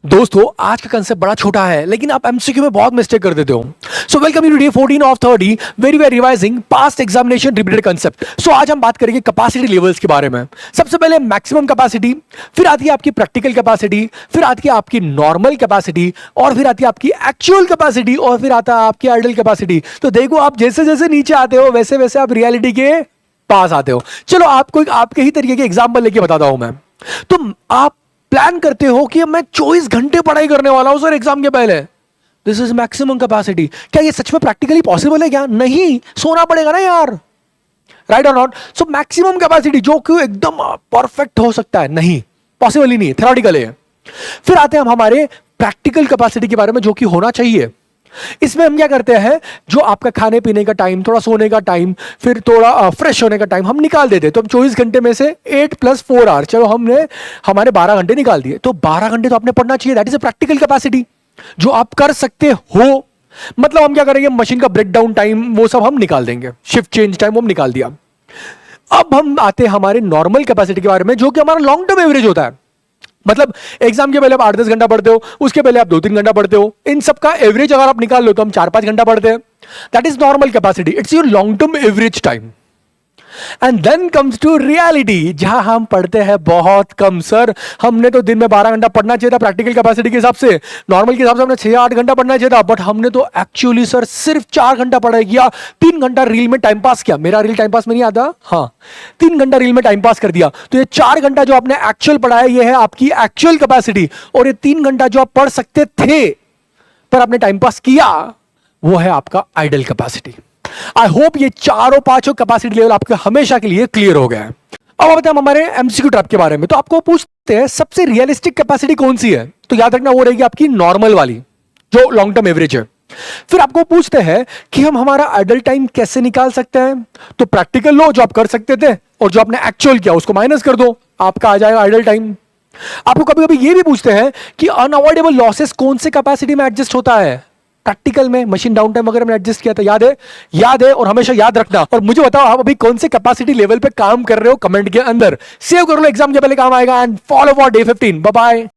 दोस्तों आज का कंसेप्ट बड़ा छोटा है लेकिन आप एमसीक्यू में बहुत मिस्टेक कर देते हो। So welcome you to day 14 of 30 very very revising past examination repeated concept. So आज हम बात करेंगे कैपेसिटी लेवल्स के बारे में। सबसे पहले मैक्सिमम कैपेसिटी, फिर आती है आपकी प्रैक्टिकल कैपेसिटी, फिर आती है आपकी नॉर्मल कैपेसिटी, और फिर आती है आपकी एक्चुअल कैपेसिटी, और फिर आता है आपकी आइडल कैपेसिटी। तो देखो आप जैसे जैसे नीचे आते हो वैसे वैसे आप रियलिटी के पास आते हो। चलो आपको एक आपके ही तरीके के एग्जाम्पल लेके बताता हूं मैं। तो आप प्लान करते हो कि मैं 24 घंटे पढ़ाई करने वाला हूं सर एग्जाम के पहले, दिस इज मैक्सिमम कैपेसिटी। क्या ये सच में प्रैक्टिकली पॉसिबल है? क्या नहीं, सोना पड़ेगा ना यार, राइट और नॉट? सो मैक्सिमम कैपेसिटी जो कि एकदम परफेक्ट हो सकता है, नहीं, पॉसिबल ही नहीं है, थ्योरेटिकल है। फिर आते हैं हम हमारे प्रैक्टिकल कैपेसिटी के बारे में, जो कि होना चाहिए। इसमें हम क्या करते हैं, जो आपका खाने पीने का टाइम, थोड़ा सोने का टाइम, फिर थोड़ा फ्रेश होने का टाइम हम निकाल देते हैं। तो हम 24 घंटे में से 8 + 4 आवर, चलो हमने हमारे 12 घंटे निकाल दिए, तो 12 घंटे तो आपने पढ़ना चाहिए। That is a practical capacity जो आप कर सकते हो। मतलब हम क्या करेंगे, मशीन का ब्रेक डाउन टाइम वो सब हम निकाल देंगे, शिफ्ट चेंज टाइम वो हम निकाल दिया। अब हम आते हैं हमारे नॉर्मल कैपेसिटी के बारे में, जो कि हमारा लॉन्ग टर्म एवरेज होता है। मतलब एग्जाम के पहले आप 8-10 घंटा पढ़ते हो, उसके पहले आप 2-3 घंटा पढ़ते हो, इन सब का एवरेज अगर आप निकाल लो तो हम 4-5 घंटा पढ़ते हैं। That is normal capacity, it's your long term average time. And then comes to reality, जहां हम पढ़ते हैं बहुत कम। सर हमने तो दिन में 12 घंटा पढ़ना चाहिए था प्रैक्टिकल कैपेसिटी के हिसाब से, नॉर्मल के हिसाब से हमने 6-8 घंटा पढ़ना चाहिए था, बट हमने तो एक्चुअली सर सिर्फ 4 घंटा पढ़ाई किया, 3 घंटा रील में टाइम पास किया। मेरा रील टाइम पास में नहीं आता, हाँ, 3 घंटा रील में टाइम पास कर दिया। तो ये 4 घंटा जो आपने एक्चुअल पढ़ाया ये है आपकी एक्चुअल कैपेसिटी, और ये 3 घंटा जो आप पढ़ सकते थे पर आपने टाइम पास किया वो है आपका आइडल कैपेसिटी। आई होप ये चारों पांचों कैपेसिटी लेवल आपके हमेशा के लिए क्लियर हो गया है। अब बताएं हम हमारे एमसीक्यू ट्रैप के बारे में। तो आपको पूछते हैं सबसे रियलिस्टिक कैपेसिटी कौन सी है, तो याद रखना वो रहेगी आपकी नॉर्मल वाली जो लॉन्ग टर्म एवरेज है। फिर आपको पूछते हैं कि हम हमारा आइडल टाइम कैसे निकाल सकते हैं, तो प्रैक्टिकल लो जो आप कर सकते थे और जो आपने एक्चुअल किया उसको माइनस कर दो, आपका आ जाएगा आइडल टाइम। आपको कभी कभी ये भी पूछते हैं कि अनअवॉइडेबल लॉसेस कौन से कैपेसिटी में एडजस्ट होता है। प्रैक्टिकल में मशीन डाउन टाइम वगैरह में एडजस्ट किया था, याद है? याद है, और हमेशा याद रखना। और मुझे बताओ आप अभी कौन से कैपेसिटी लेवल पे काम कर रहे हो, कमेंट के अंदर सेव कर लो, एग्जाम के पहले काम आएगा। And follow for day 15। Bye bye.